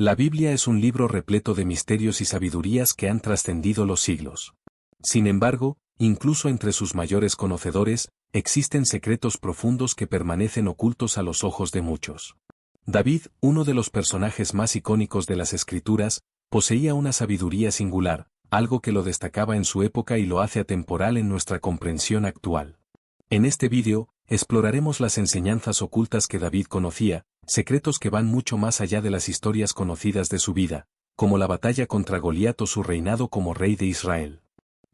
La Biblia es un libro repleto de misterios y sabidurías que han trascendido los siglos. Sin embargo, incluso entre sus mayores conocedores, existen secretos profundos que permanecen ocultos a los ojos de muchos. David, uno de los personajes más icónicos de las Escrituras, poseía una sabiduría singular, algo que lo destacaba en su época y lo hace atemporal en nuestra comprensión actual. En este vídeo, exploraremos las enseñanzas ocultas que David conocía, secretos que van mucho más allá de las historias conocidas de su vida, como la batalla contra Goliat o su reinado como rey de Israel.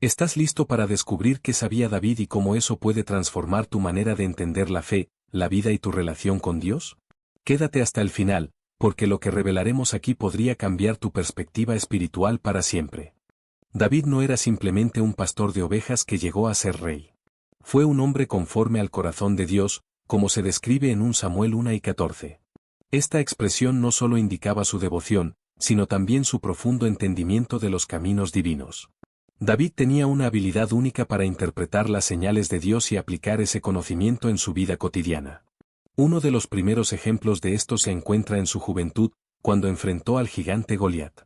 ¿Estás listo para descubrir qué sabía David y cómo eso puede transformar tu manera de entender la fe, la vida y tu relación con Dios? Quédate hasta el final, porque lo que revelaremos aquí podría cambiar tu perspectiva espiritual para siempre. David no era simplemente un pastor de ovejas que llegó a ser rey. Fue un hombre conforme al corazón de Dios, como se describe en 1 Samuel 1:14. Esta expresión no solo indicaba su devoción, sino también su profundo entendimiento de los caminos divinos. David tenía una habilidad única para interpretar las señales de Dios y aplicar ese conocimiento en su vida cotidiana. Uno de los primeros ejemplos de esto se encuentra en su juventud, cuando enfrentó al gigante Goliat.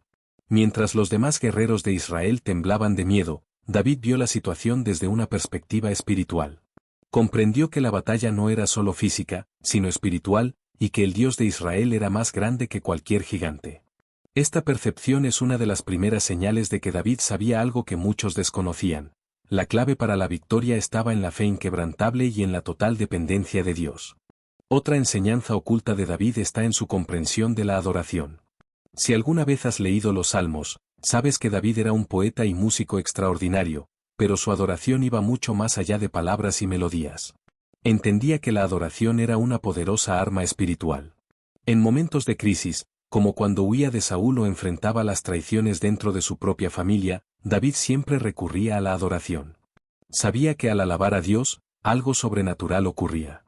Mientras los demás guerreros de Israel temblaban de miedo, David vio la situación desde una perspectiva espiritual. Comprendió que la batalla no era solo física, sino espiritual, y que el Dios de Israel era más grande que cualquier gigante. Esta percepción es una de las primeras señales de que David sabía algo que muchos desconocían. La clave para la victoria estaba en la fe inquebrantable y en la total dependencia de Dios. Otra enseñanza oculta de David está en su comprensión de la adoración. Si alguna vez has leído los Salmos, sabes que David era un poeta y músico extraordinario, pero su adoración iba mucho más allá de palabras y melodías. Entendía que la adoración era una poderosa arma espiritual. En momentos de crisis, como cuando huía de Saúl o enfrentaba las traiciones dentro de su propia familia, David siempre recurría a la adoración. Sabía que al alabar a Dios, algo sobrenatural ocurría.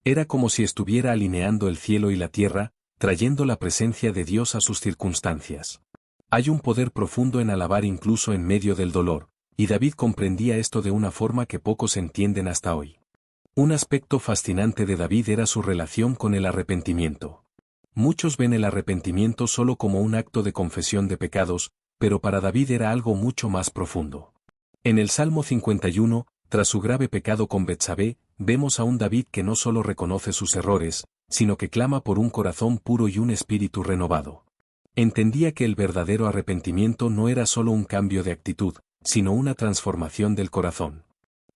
Era como si estuviera alineando el cielo y la tierra, trayendo la presencia de Dios a sus circunstancias. Hay un poder profundo en alabar incluso en medio del dolor, y David comprendía esto de una forma que pocos entienden hasta hoy. Un aspecto fascinante de David era su relación con el arrepentimiento. Muchos ven el arrepentimiento solo como un acto de confesión de pecados, pero para David era algo mucho más profundo. En el Salmo 51, tras su grave pecado con Betsabé, vemos a un David que no solo reconoce sus errores, sino que clama por un corazón puro y un espíritu renovado. Entendía que el verdadero arrepentimiento no era solo un cambio de actitud, sino una transformación del corazón.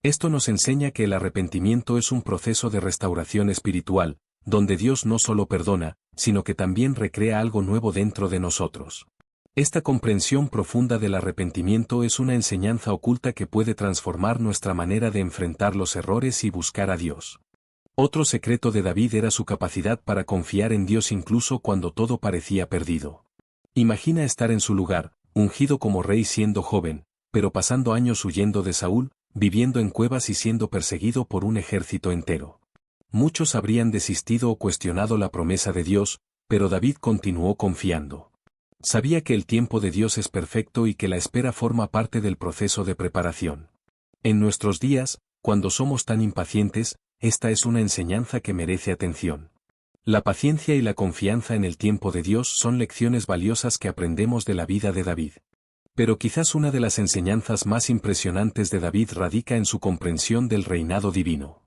Esto nos enseña que el arrepentimiento es un proceso de restauración espiritual, donde Dios no solo perdona, sino que también recrea algo nuevo dentro de nosotros. Esta comprensión profunda del arrepentimiento es una enseñanza oculta que puede transformar nuestra manera de enfrentar los errores y buscar a Dios. Otro secreto de David era su capacidad para confiar en Dios incluso cuando todo parecía perdido. Imagina estar en su lugar, ungido como rey siendo joven, pero pasando años huyendo de Saúl, viviendo en cuevas y siendo perseguido por un ejército entero. Muchos habrían desistido o cuestionado la promesa de Dios, pero David continuó confiando. Sabía que el tiempo de Dios es perfecto y que la espera forma parte del proceso de preparación. En nuestros días, cuando somos tan impacientes, esta es una enseñanza que merece atención. La paciencia y la confianza en el tiempo de Dios son lecciones valiosas que aprendemos de la vida de David. Pero quizás una de las enseñanzas más impresionantes de David radica en su comprensión del reinado divino.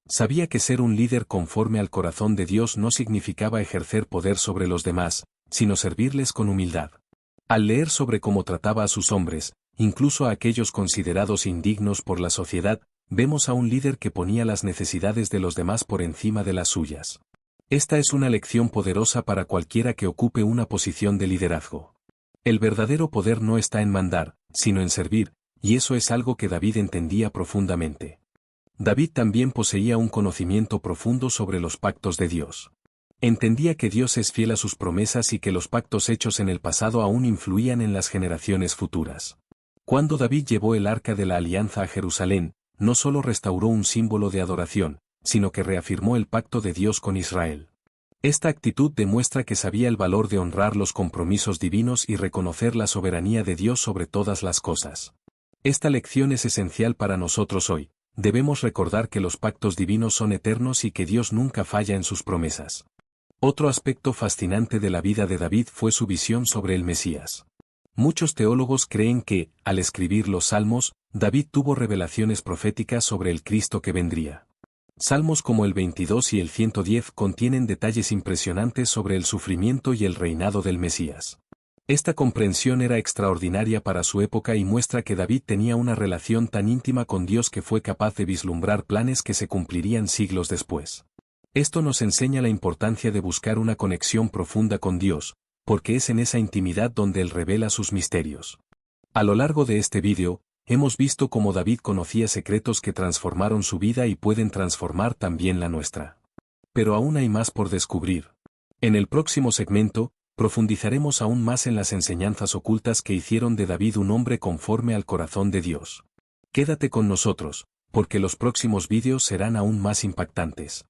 Sabía que ser un líder conforme al corazón de Dios no significaba ejercer poder sobre los demás, sino servirles con humildad. Al leer sobre cómo trataba a sus hombres, incluso a aquellos considerados indignos por la sociedad, vemos a un líder que ponía las necesidades de los demás por encima de las suyas. Esta es una lección poderosa para cualquiera que ocupe una posición de liderazgo. El verdadero poder no está en mandar, sino en servir, y eso es algo que David entendía profundamente. David también poseía un conocimiento profundo sobre los pactos de Dios. Entendía que Dios es fiel a sus promesas y que los pactos hechos en el pasado aún influían en las generaciones futuras. Cuando David llevó el arca de la alianza a Jerusalén, no solo restauró un símbolo de adoración, sino que reafirmó el pacto de Dios con Israel. Esta actitud demuestra que sabía el valor de honrar los compromisos divinos y reconocer la soberanía de Dios sobre todas las cosas. Esta lección es esencial para nosotros hoy. Debemos recordar que los pactos divinos son eternos y que Dios nunca falla en sus promesas. Otro aspecto fascinante de la vida de David fue su visión sobre el Mesías. Muchos teólogos creen que, al escribir los Salmos, David tuvo revelaciones proféticas sobre el Cristo que vendría. Salmos como el 22 y el 110 contienen detalles impresionantes sobre el sufrimiento y el reinado del Mesías. Esta comprensión era extraordinaria para su época y muestra que David tenía una relación tan íntima con Dios que fue capaz de vislumbrar planes que se cumplirían siglos después. Esto nos enseña la importancia de buscar una conexión profunda con Dios, porque es en esa intimidad donde Él revela sus misterios. A lo largo de este vídeo, hemos visto cómo David conocía secretos que transformaron su vida y pueden transformar también la nuestra. Pero aún hay más por descubrir. En el próximo segmento, profundizaremos aún más en las enseñanzas ocultas que hicieron de David un hombre conforme al corazón de Dios. Quédate con nosotros, porque los próximos vídeos serán aún más impactantes.